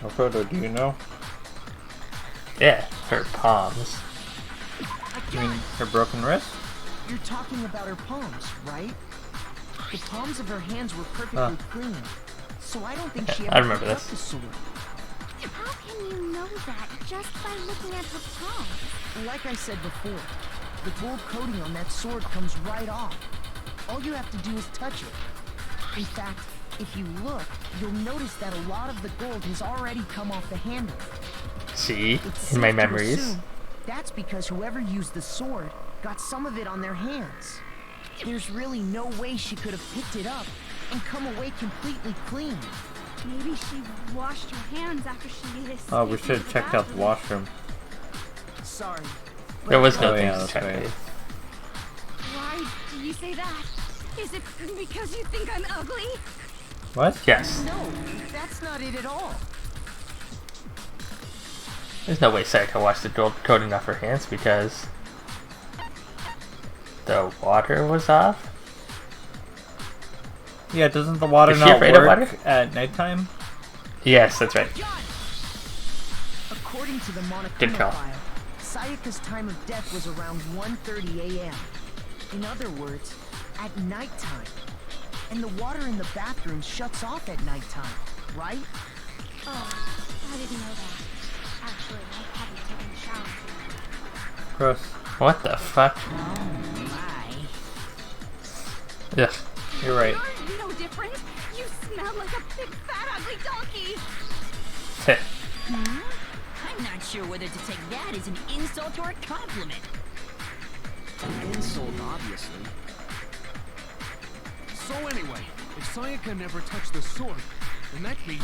Makoto, do you know? Yeah, her palms. You mean her broken wrist? You're talking about her palms, right? The palms of her hands were perfectly clean, so I don't think she I ever remember picked up this. the sword. How can you know that just by looking at her palms? Like I said before, the gold coating on that sword comes right off. All you have to do is touch it. In fact, if you look, you'll notice that a lot of the gold has already come off the handle. See, It's in my safe to memories. assume that's because whoever used the sword got some of it on their hands. There's really no way she could have picked it up and come away completely clean. Maybe she washed her hands after she escaped. Oh, we should have checked out the washroom. Sorry. There was no Oh, yeah, thing to that's check right. with. Why do you say that? Is it because you think I'm ugly? What? Yes. No, that's not it at all. There's no way Sayaka washed the gold coating off her hands because the water was off. Yeah, doesn't the water Is she not afraid of work water? at nighttime? Yes, that's right. According to the Good Monokuma call. file, Sayaka's time of death was around 1:30 a.m. In other words, at nighttime. And the water in the bathroom shuts off at nighttime, right? Oh, I didn't know that. Actually, I haven't taken a shower. Gross. What the fuck? My. Ugh. You're right. You're no different. You smell like a big fat ugly donkey. I'm not sure whether to take that as an insult or a compliment. An insult, obviously. So anyway, if Sayaka never touched the sword, then that means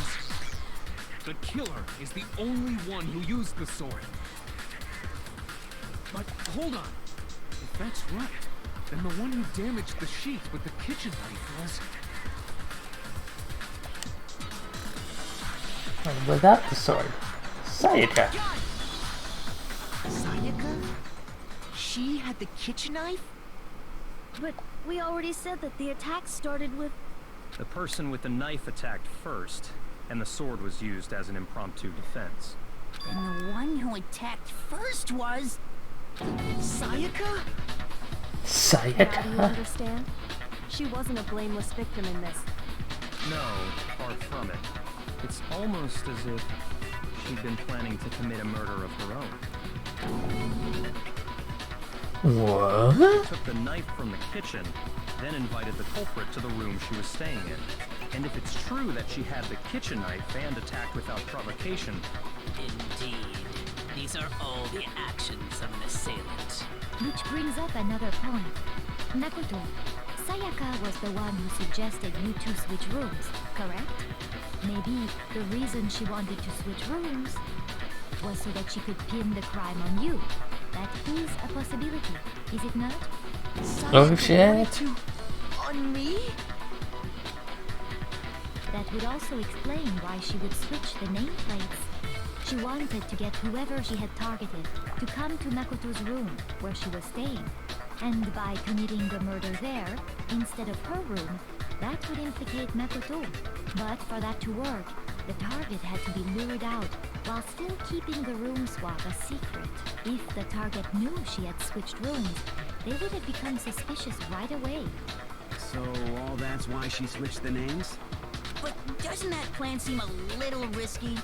the killer is the only one who used the sword. But hold on. If that's right, then the one who damaged the sheet with the kitchen knife was... Without the sword, Sayaka. Sayaka? She had the kitchen knife? But we already said that the attack started with... The person with the knife attacked first, and the sword was used as an impromptu defense. And the one who attacked first was... Sayaka? Now do you Sayaka? understand? She wasn't a blameless victim in this. No, far from it. It's almost as if she'd been planning to commit a murder of her own. What? Took the knife from the kitchen, then invited the culprit to the room she was staying in. And if it's true that she had the kitchen knife and attacked without provocation, Indeed. These are all the actions of an assailant. Which brings up another point. Makoto, Sayaka was the one who suggested you two switch rooms, correct? Maybe the reason she wanted to switch rooms was so that she could pin the crime on you. That is a possibility, is it not? Oh shit. On me? That would also explain why she would switch the nameplates. She wanted to get whoever she had targeted to come to Makoto's room where she was staying. And by committing the murder there, instead of her room, that would implicate Makoto. But for that to work, the target had to be lured out while still keeping the room swap a secret. If the target knew she had switched rooms, they would have become suspicious right away. So all that's why she switched the names? But doesn't that plan seem a little risky?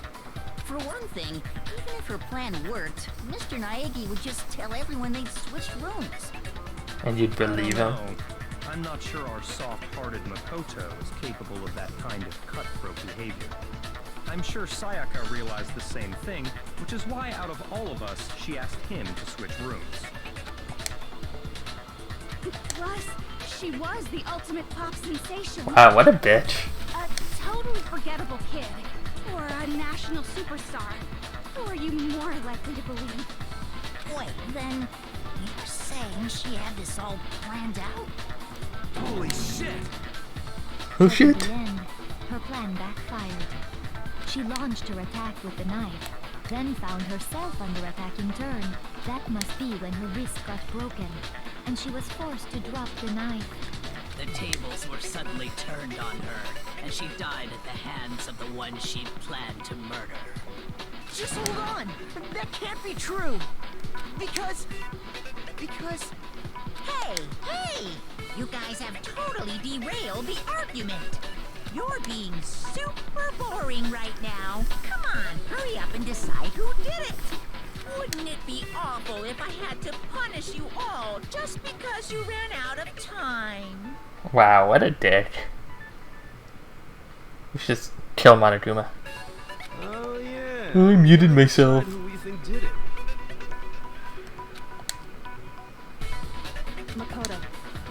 For one thing, even if her plan worked, Mr. Naegi would just tell everyone they'd switched rooms. And you'd believe him? no, I'm not sure our soft-hearted Makoto is capable of that kind of cutthroat behavior. I'm sure Sayaka realized the same thing, which is why out of all of us, she asked him to switch rooms. Plus, she was the ultimate pop sensation. Wow, what a bitch. A totally forgettable kid. Or a national superstar. Who are you more likely to believe? Wait, then you're saying she had this all planned out? Holy shit! Oh But in shit. the end, her plan backfired. She launched her attack with the knife, then found herself under attack in turn. That must be when her wrist got broken, and she was forced to drop the knife. The tables were suddenly turned on her, and she died at the hands of the one she'd planned to murder. Just hold on! That can't be true! Because... Hey! You guys have totally derailed the argument. You're being super boring right now. Come on, hurry up and decide who did it. Wouldn't it be awful if I had to punish you all just because you ran out of time? Wow, what a dick. We should just kill Monoduma. Oh yeah. I muted myself. Who we think did it? Makoto,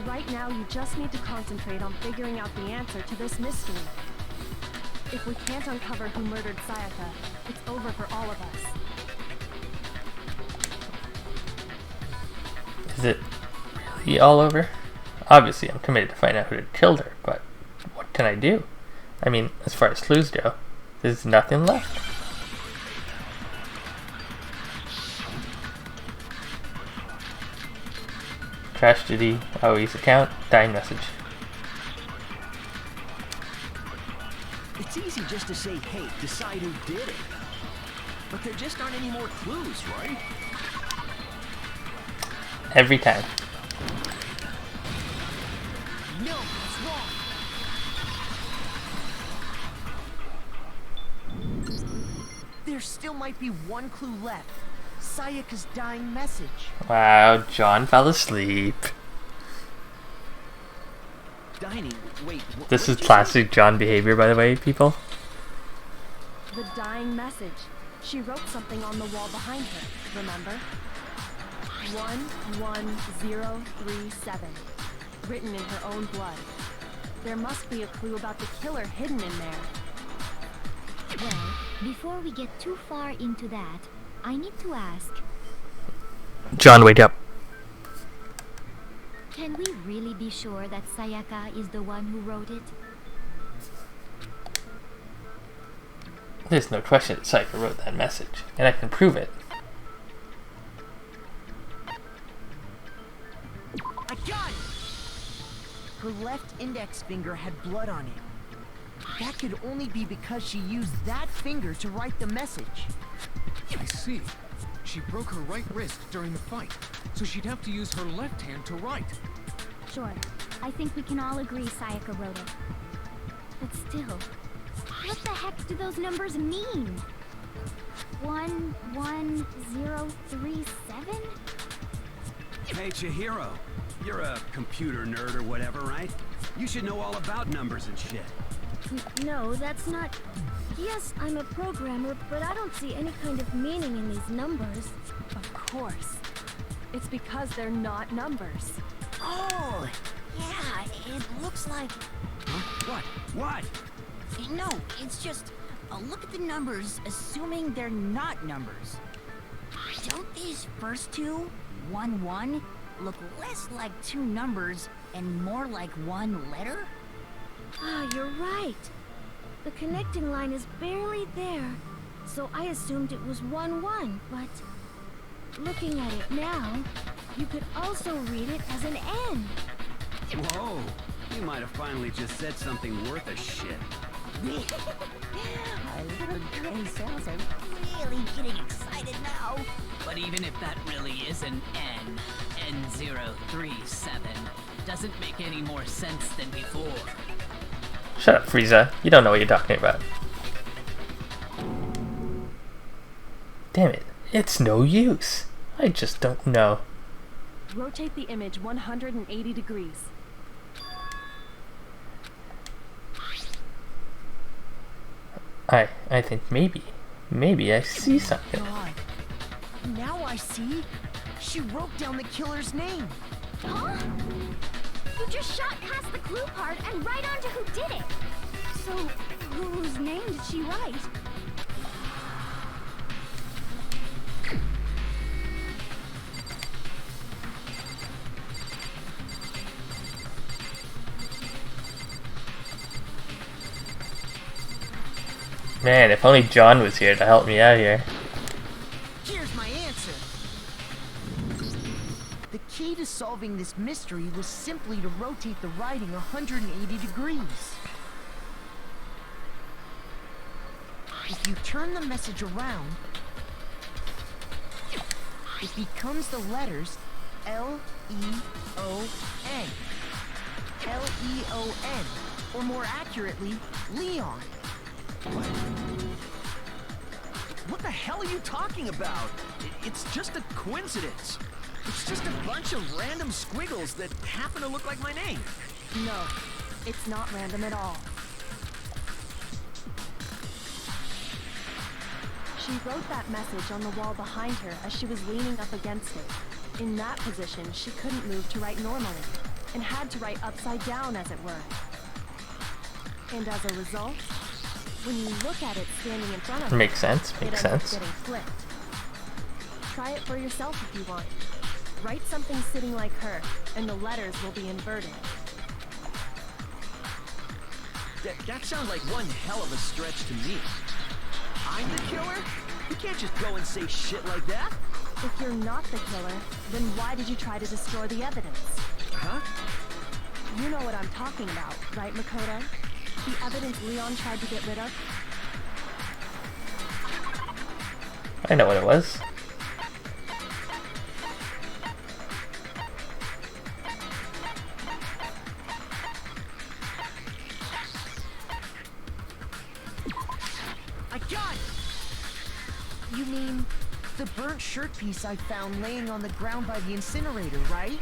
right now you just need to concentrate on figuring out the answer to this mystery. If we can't uncover who murdered Sayaka, it's over for all of us. Is it really all over? Obviously, I'm committed to find out who had killed her, but what can I do? I mean, as far as clues go, there's nothing left. Tragedy, Aoi's account, dying message. It's easy just to say, hey, decide who did it. But there just aren't any more clues, right? Every time. No, it's wrong! There still might be one clue left. Sayaka's dying message. Wow, John fell asleep. Dining, wait. This is classic John behavior, by the way, people. The dying message. She wrote something on the wall behind her, remember? 11037. Written in her own blood. There must be a clue about the killer hidden in there. Well, before we get too far into that, I need to ask, John, wake up. can we really be sure that Sayaka is the one who wrote it? There's no question that Sayaka wrote that message, and I can prove it. I got it! Her left index finger had blood on it. That could only be because she used that finger to write the message. I see. She broke her right wrist during the fight, so she'd have to use her left hand to write. Sure. I think we can all agree Sayaka wrote it. But still, what the heck do those numbers mean? 11037? Hey, Chihiro. You're a computer nerd or whatever, right? You should know all about numbers and shit. No, that's not... Yes, I'm a programmer, but I don't see any kind of meaning in these numbers. Of course. It's because they're not numbers. Oh, yeah, it looks like... Huh? What? No, it's just... look at the numbers, assuming they're not numbers. Don't these first two, 1-1, look less like two numbers and more like one letter? Ah, you're right. The connecting line is barely there, so I assumed it was 1-1, but... Looking at it now, you could also read it as an N. Whoa, you might have finally just said something worth a shit. Our little gray cells are really getting excited now. But even if that really is an N, N037, doesn't make any more sense than before. Shut up, Frieza. You don't know what you're talking about. Damn it. It's no use. I just don't know. Rotate the image 180 degrees. I think maybe I see something. God. Now I see. She wrote down the killer's name. Huh? You just shot past the clue part and right onto who did it. So, whose name did she write? Man, if only John was here to help me out here. Here's my answer. The key to solving this mystery was simply to rotate the writing 180 degrees. If you turn the message around, it becomes the letters L-E-O-N. L-E-O-N. Or more accurately, Leon. What the hell are you talking about? It's just a coincidence. It's just a bunch of random squiggles that happen to look like my name. No, it's not random at all. She wrote that message on the wall behind her as she was leaning up against it. In that position, she couldn't move to write normally, and had to write upside down, as it were. And as a result, when you look at it standing in front of Makes you, sense, makes it ends sense. up getting flipped. Try it for yourself if you want. Write something sitting like her, and the letters will be inverted. That sounds like one hell of a stretch to me. I'm the killer? You can't just go and say shit like that. If you're not the killer, then why did you try to destroy the evidence? Huh? You know what I'm talking about, right, Makoto? The evidence Leon tried to get rid of? I know what it was. I got it! You mean the burnt shirt piece I found laying on the ground by the incinerator, right?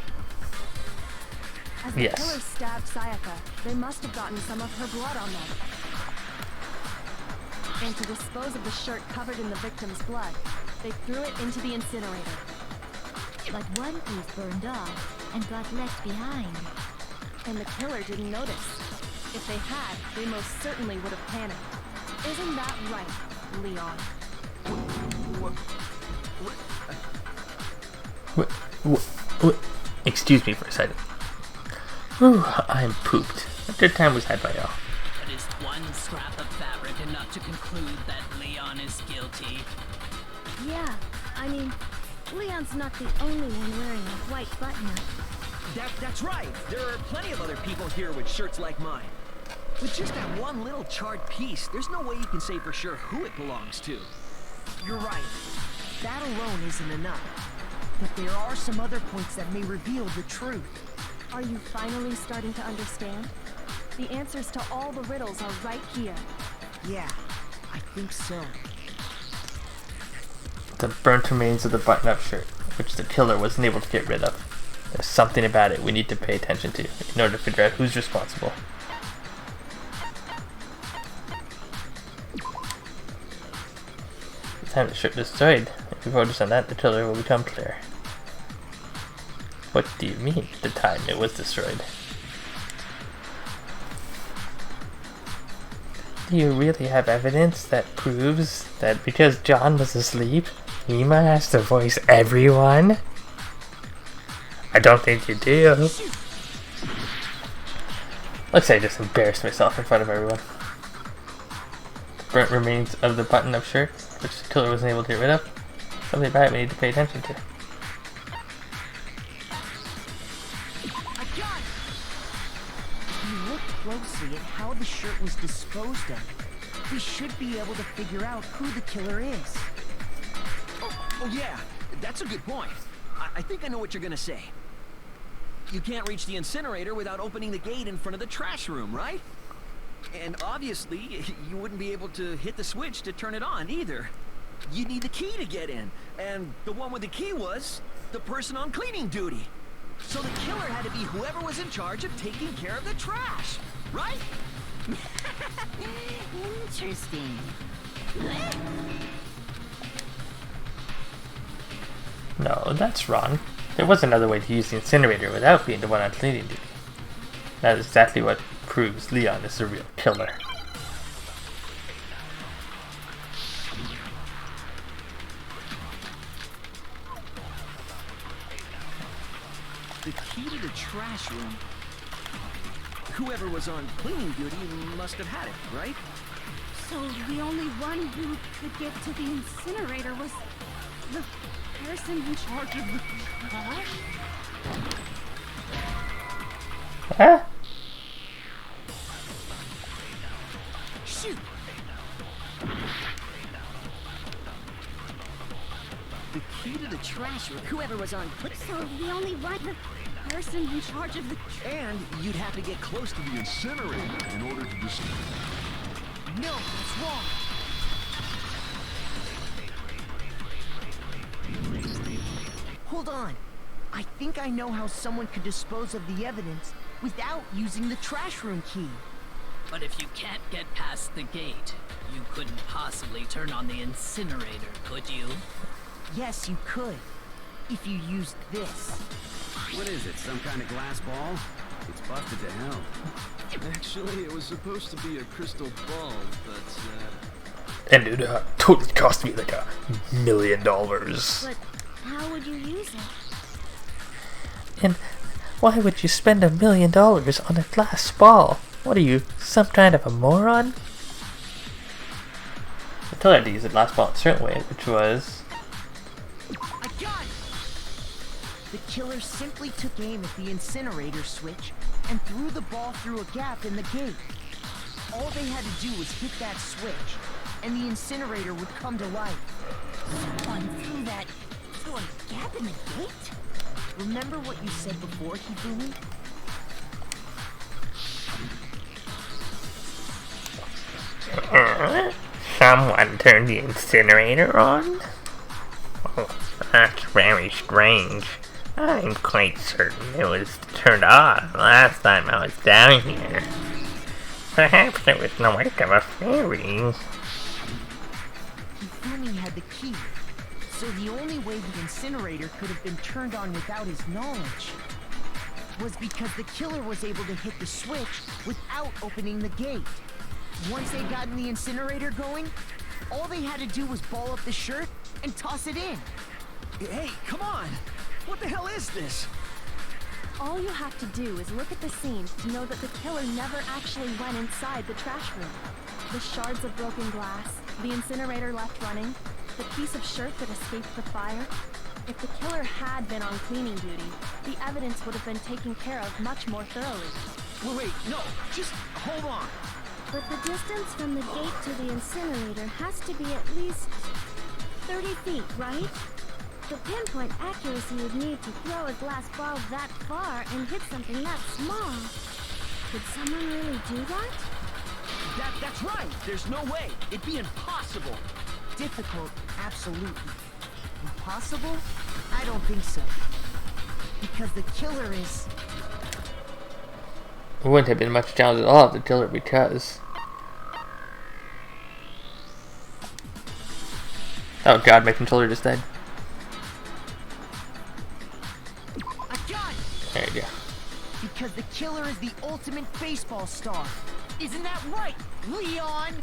As the Yes. killer stabbed Sayaka, they must have gotten some of her blood on them. And to dispose of the shirt covered in the victim's blood, they threw it into the incinerator. But one piece burned off and got left behind. And the killer didn't notice. If they had, they most certainly would have panicked. Isn't that right, Leon? Excuse me for a second. Whew, I'm pooped. A good time was had by all. But is one scrap of fabric enough to conclude that Leon is guilty? Yeah, I mean, Leon's not the only one wearing a white button-up. That's right. There are plenty of other people here with shirts like mine. With just that one little charred piece, there's no way you can say for sure who it belongs to. You're right. That alone isn't enough. But there are some other points that may reveal the truth. Are you finally starting to understand? The answers to all the riddles are right here. Yeah, I think so. The burnt remains of the button-up shirt, which the killer wasn't able to get rid of. There's something about it we need to pay attention to in order to figure out who's responsible. The time the shirt is destroyed. If we focus on that, the killer will become clear. What do you mean, the time it was destroyed? Do you really have evidence that proves that because John was asleep, Ima has to voice everyone? I don't think you do. Looks like I just embarrassed myself in front of everyone. The burnt remains of the button-up shirt, which the killer wasn't able to get rid of. Something about it we need to pay attention to. If you look closely at how the shirt was disposed of, we should be able to figure out who the killer is. Oh yeah, that's a good point. I think I know what you're gonna say. You can't reach the incinerator without opening the gate in front of the trash room, right? And obviously, you wouldn't be able to hit the switch to turn it on either. You need the key to get in, and the one with the key was the person on cleaning duty. So the killer had to be whoever was in charge of taking care of the trash, right? Interesting. No, that's wrong. There was another way to use the incinerator without being the one on cleaning duty. That is exactly what proves Leon is the real killer. The key to the trash room. Whoever was on cleaning duty must have had it, right? So the only one who could get to the incinerator was the person in charge of the trash? Huh? Shoot! key to the trash room. Whoever was on foot. So the only right person in charge of the... And you'd have to get close to the incinerator in order to just... No, that's wrong. Hold on. I think I know how someone could dispose of the evidence without using the trash room key. But if you can't get past the gate, you couldn't possibly turn on the incinerator, could you? Yes, you could. If you used this. What is it, some kind of glass ball? It's busted to hell. Actually, it was supposed to be a crystal ball, but, And it totally cost me like $1 million. But how would you use it? And why would you spend $1 million on a glass ball? What are you, some kind of a moron? I told her to use a glass ball in a certain way, which was... I got it! The killer simply took aim at the incinerator switch and threw the ball through a gap in the gate. All they had to do was hit that switch, and the incinerator would come to life. Someone threw that through a gap in the gate? Remember what you said before, Hifumi? Someone turned the incinerator on? Oh, that's very strange. I'm quite certain it was turned off last time I was down here. Perhaps it was the work of a fairy. Hifumi had the key, so the only way the incinerator could have been turned on without his knowledge was because the killer was able to hit the switch without opening the gate. Once they'd gotten the incinerator going, all they had to do was ball up the shirt and toss it in. Hey, come on! What the hell is this? All you have to do is look at the scene to know that the killer never actually went inside the trash room. The shards of broken glass, the incinerator left running, the piece of shirt that escaped the fire. If the killer had been on cleaning duty, the evidence would have been taken care of much more thoroughly. Wait, no, just hold on. But the distance from the gate to the incinerator has to be at least 30 feet, right? The pinpoint accuracy you'd need to throw a glass ball that far and hit something that small. Could someone really do that? That's right. There's no way. It'd be impossible. Difficult, absolutely. Impossible? I don't think so. Because the killer is... It wouldn't have been much challenge at all if the killer because... Oh god, my controller just died. I got it! There you go. Because the killer is the ultimate baseball star. Isn't that right, Leon?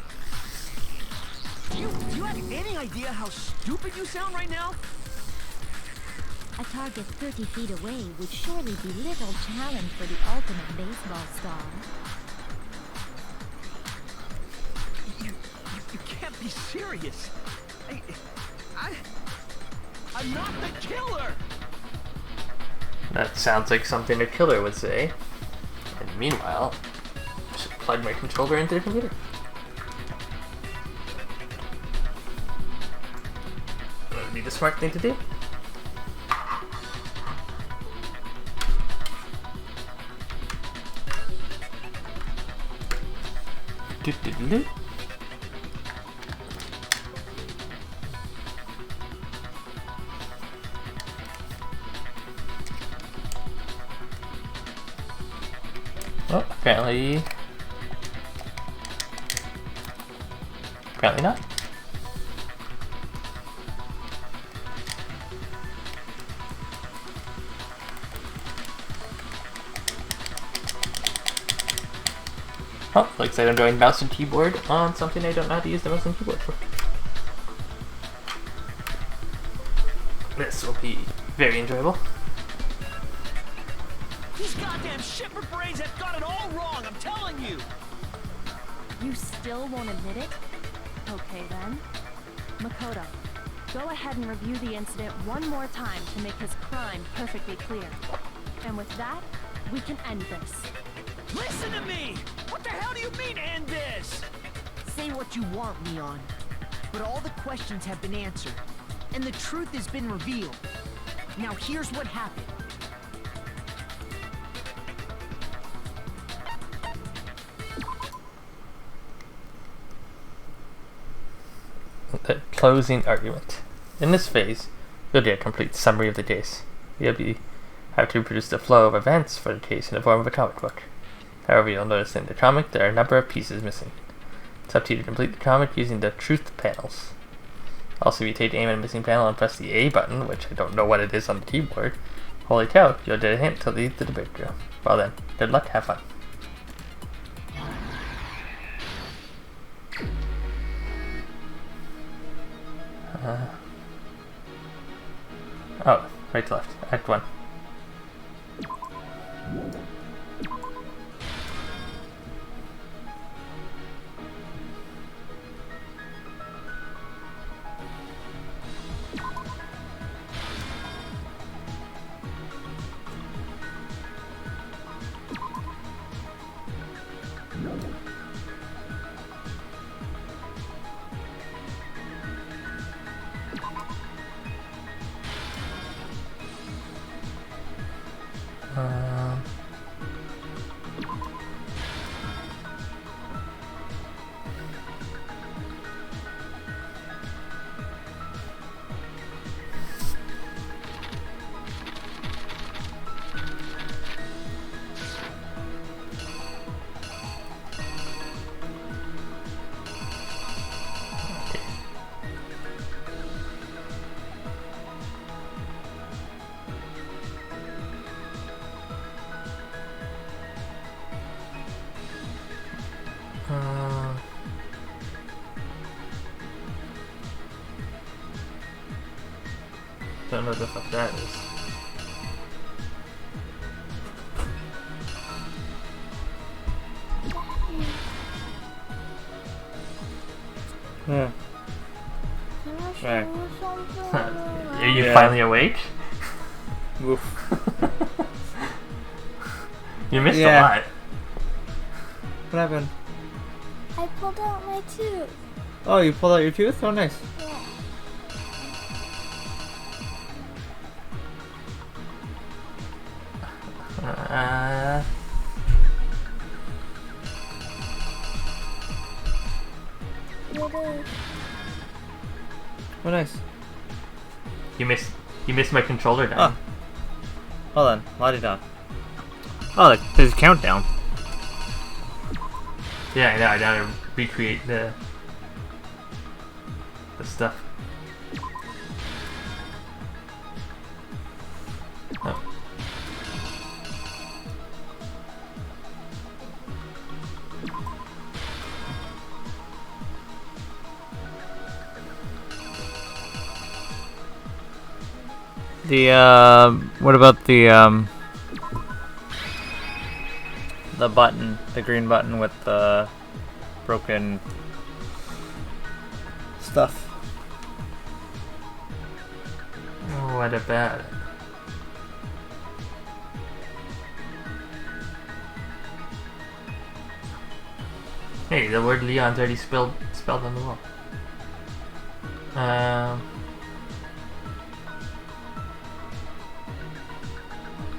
Do you have any idea how stupid you sound right now? A target 30 feet away would surely be little challenge for the ultimate baseball star. You can't be serious. I'm not the killer! That sounds like something a killer would say. And meanwhile, I should plug my controller into the computer. That would be the smart thing to do. Do-do-do-do. Oh, apparently not. Oh, looks like I'm doing mouse and keyboard on something I don't know how to use the mouse and keyboard for. This will be very enjoyable. These goddamn shepherd brains have got it all wrong, I'm telling you! You still won't admit it? Okay then. Makoto, go ahead and review the incident one more time to make his crime perfectly clear. And with that, we can end this. Listen to me! What the hell do you mean, end this? Say what you want, Leon. But all the questions have been answered. and the truth has been revealed. Now here's what happened. The closing argument. In this phase, you'll get a complete summary of the case. You'll have to produce the flow of events for the case in the form of a comic book. However, you'll notice in the comic there are a number of pieces missing. It's up to you to complete the comic using the truth panels. Also, if you take aim at a missing panel and press the A button, which I don't know what it is on the keyboard, holy cow, you'll get a hint to lead to the breakthrough. Well then, good luck, have fun. Oh, right to left. Act 1. Don't know what the fuck that is. Yeah. Right. Are you finally awake? Oof. You missed a lot. What happened? I pulled out my tooth. Oh, you pulled out your tooth? Oh, nice. Oh, nice. You missed my controller down. Oh. Hold on, la-di-da. Oh, there's a countdown. Yeah, I know. I gotta recreate the stuff. Oh. What about the button, the green button with the broken stuff? Oh, what about it? Hey, the word Leon's already spelled on the wall.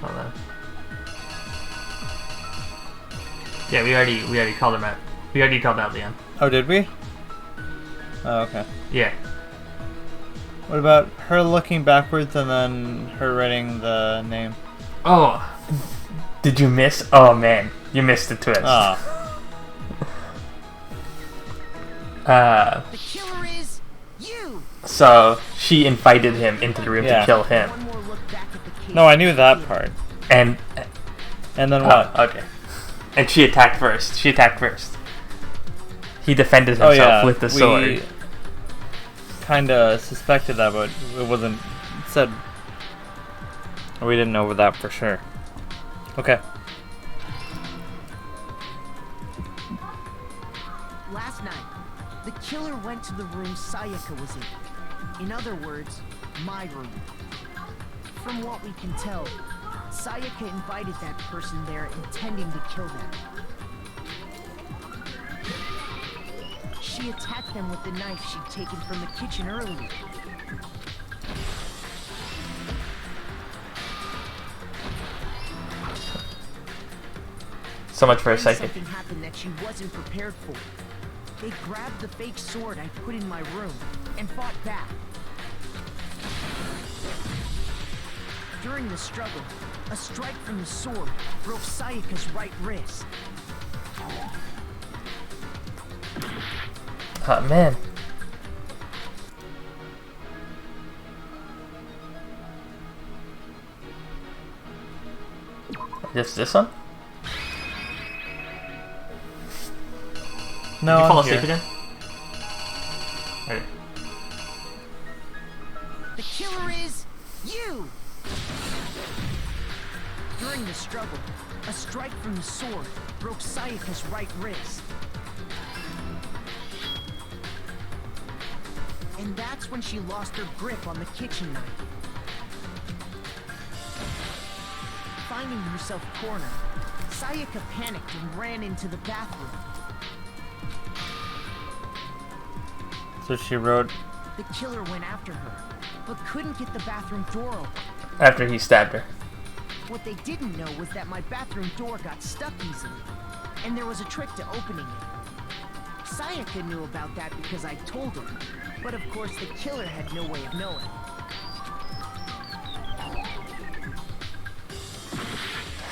Hold on. Yeah, we already called him out. We already called out Leon. Oh, did we? Oh, okay. Yeah. What about her looking backwards and then her writing the name? Oh, did you miss? Oh man, you missed the twist. Oh. The killer is you. So she invited him into the room to kill him. One more look back at the case. No, I knew that part. And then what? Okay. And she attacked first. He defended himself with the sword. We kinda suspected that, but it wasn't said. We didn't know that for sure. Okay. Last night, the killer went to the room Sayaka was in. In other words, my room. From what we can tell, Sayaka invited that person there intending to kill them. She attacked them with the knife she'd taken from the kitchen earlier. So much for a Then psychic. something happened that she wasn't prepared for. They grabbed the fake sword I put in my room and fought back. During the struggle, a strike from the sword broke Sayaka's right wrist. Oh man. This one? No, Did you fall I'm asleep here. again? Right. The killer is you! During the struggle, a strike from the sword broke Sayaka's right wrist. And that's when she lost her grip on the kitchen knife. Finding herself cornered, Sayaka panicked and ran into the bathroom. So she wrote The killer went after her, but couldn't get the bathroom door open. after he stabbed her. What they didn't know was that my bathroom door got stuck easily, and there was a trick to opening it. Sayaka knew about that because I told her, but of course the killer had no way of knowing.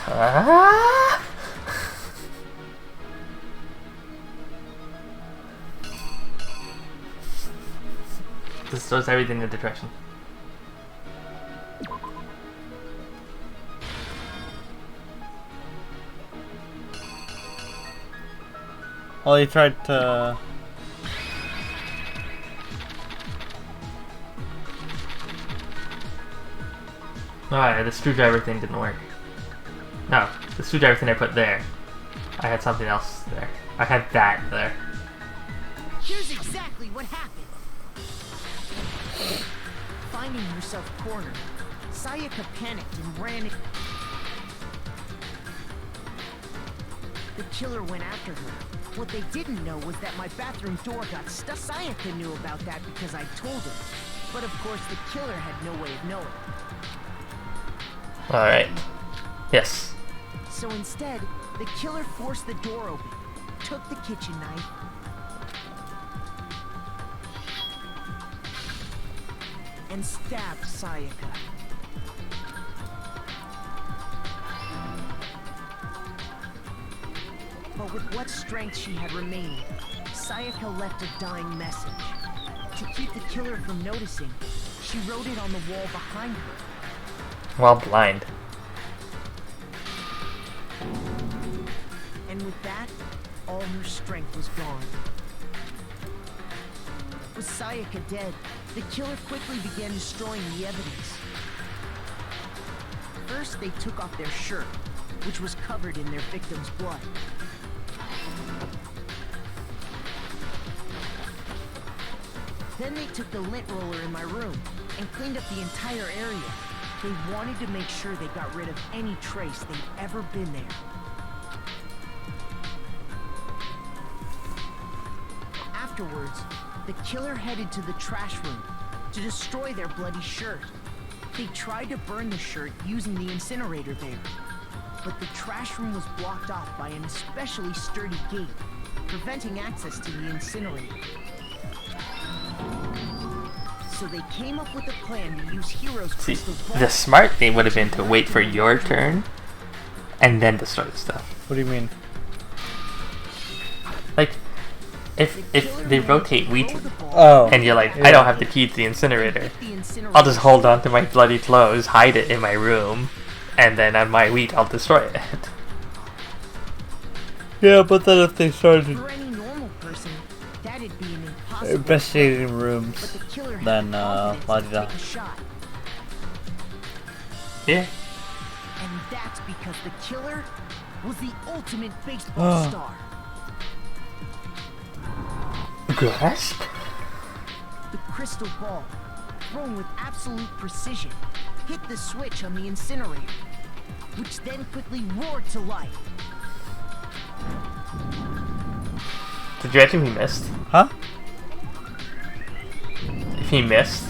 Ah! This throws everything into depression. Well, he tried to. Alright, the screwdriver thing didn't work. No, the screwdriver thing I put there. I had something else there. I had that there. Here's exactly what happened. Finding herself cornered, Sayaka panicked and ran. The killer went after her. What they didn't know was that my bathroom door got stuck. Sayaka knew about that because I told her. But of course the killer had no way of knowing. Alright. Yes. So instead, the killer forced the door open, took the kitchen knife, and stabbed Sayaka. But with what strength she had remaining, Sayaka left a dying message. To keep the killer from noticing, she wrote it on the wall behind her. While blind. And with that, all her strength was gone. With Sayaka dead, the killer quickly began destroying the evidence. First, they took off their shirt, which was covered in their victim's blood. Then they took the lint roller in my room and cleaned up the entire area. They wanted to make sure they got rid of any trace they'd ever been there. Afterwards, the killer headed to the trash room to destroy their bloody shirt. They tried to burn the shirt using the incinerator there, but the trash room was blocked off by an especially sturdy gate, preventing access to the incinerator. So they came up with a plan to use Hero's See, crystal ball. the smart thing would have been to wait for your turn and then destroy the stuff. What do you mean? Like, if they rotate weekly Oh. and you're like, Yeah. I don't have the key to the incinerator, I'll just hold on to my bloody clothes, hide it in my room, and then on my week I'll destroy it. Yeah, but then if they started For any normal person, that'd be an impossible investigating plan. rooms, But the killer had then the confidence to la-di-da. take a shot. Yeah. And that's because the killer was the ultimate baseball star. Grasp? The crystal ball, thrown with absolute precision, hit the switch on the incinerator, which then quickly roared to life. Did you reckon he missed? Huh? If he missed,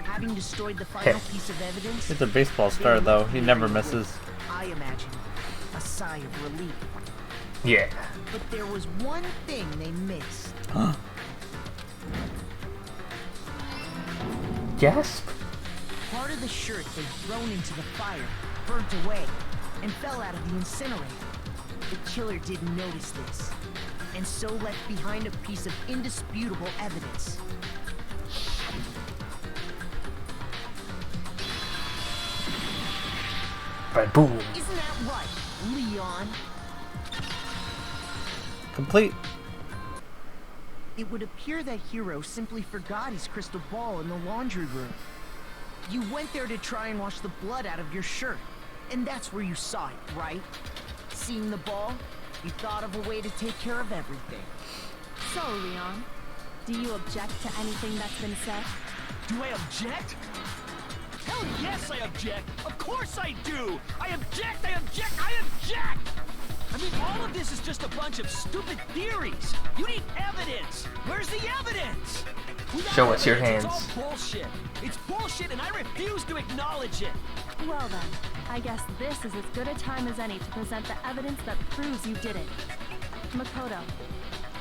Having destroyed the final piece of evidence, He's a baseball star, though. He never misses. I imagined. A sigh of relief. Yeah. But there was one thing they missed. Gasp? Part of the shirt they'd thrown into the fire burnt away and fell out of the incinerator. The killer didn't notice this, and so left behind a piece of indisputable evidence. Boom. Isn't that right, Leon? Complete. It would appear that Hero simply forgot his crystal ball in the laundry room. You went there to try and wash the blood out of your shirt, and that's where you saw it, right? Seeing the ball, you thought of a way to take care of everything. So, Leon, do you object to anything that's been said? Do I object? Hell yes, I object! Of course I do! I object! I object! I object! I mean, all of this is just a bunch of stupid theories. You need evidence. Where's the evidence? Without Show us your evidence, hands. It's all bullshit. It's bullshit, and I refuse to acknowledge it. Well then, I guess this is as good a time as any to present the evidence that proves you did it. Makoto,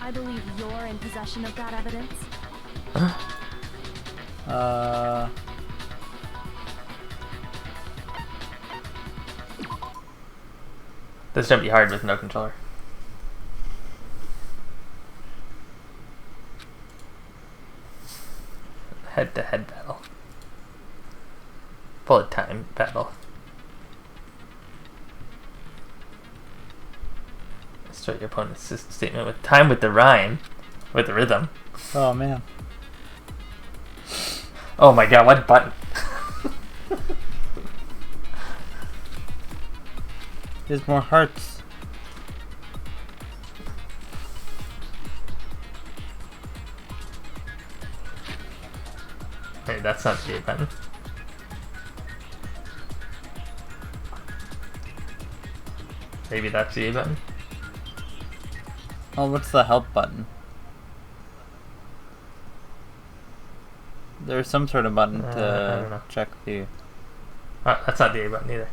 I believe you're in possession of that evidence. This shouldn't be hard with no controller. Head-to-head battle. Bullet time battle. Start your opponent's statement with time with the rhyme. With the rhythm. Oh man. Oh my god, what button? There's more hearts. Hey, that's not the A button. Maybe that's the A button? Oh, what's the help button? There's some sort of button I don't to know. check the... Oh, that's not the A button either.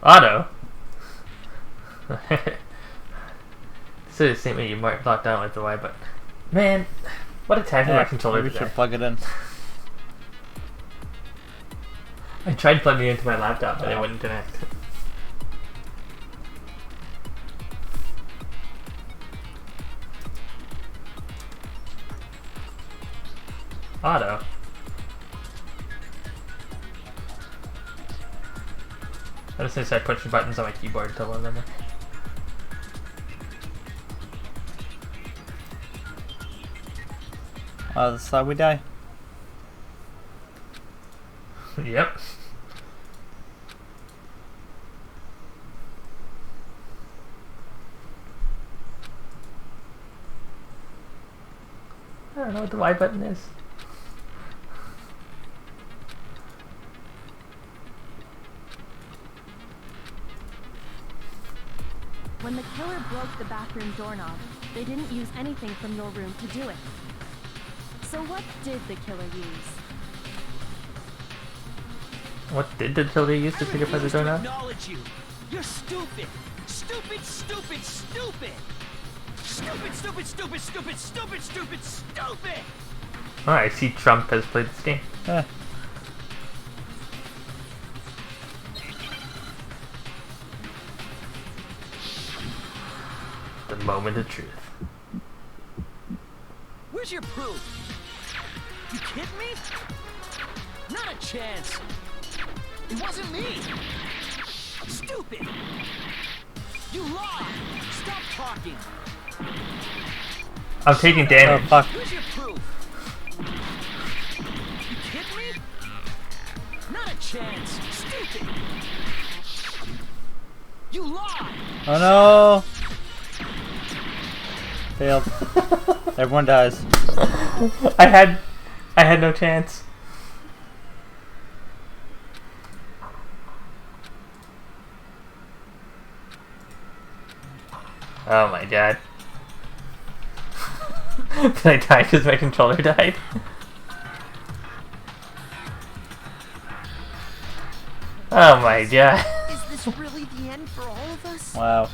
Auto? This is the same way you might lock down with the Y button. Man, what a time for my controller we today. should plug it in. I tried plugging it into my laptop, but it wouldn't connect. Auto. I just need to start pushing buttons on my keyboard until one of them. That's how we die. Yep. I don't know what the Y button is. When the killer broke the bathroom doorknob, they didn't use anything from your room to do it. So what did the killer use? What did the killer use to figure out the doorknob? Acknowledge you. You're stupid. Stupid, stupid, stupid. Stupid, stupid, stupid, stupid, stupid, stupid, stupid. Oh, I see Trump has played this game. The moment of truth. Where's your proof? You kidding me? Not a chance. It wasn't me. Stupid. You lied. Stop talking. I'm taking damage. Oh, fuck. Where's your proof? You kidding me? Not a chance. Stupid. You lied. Oh no! Failed. Everyone dies. I had no chance. Oh my god. Did I die because my controller died? Oh my god. Is this really the end for all of us? Wow.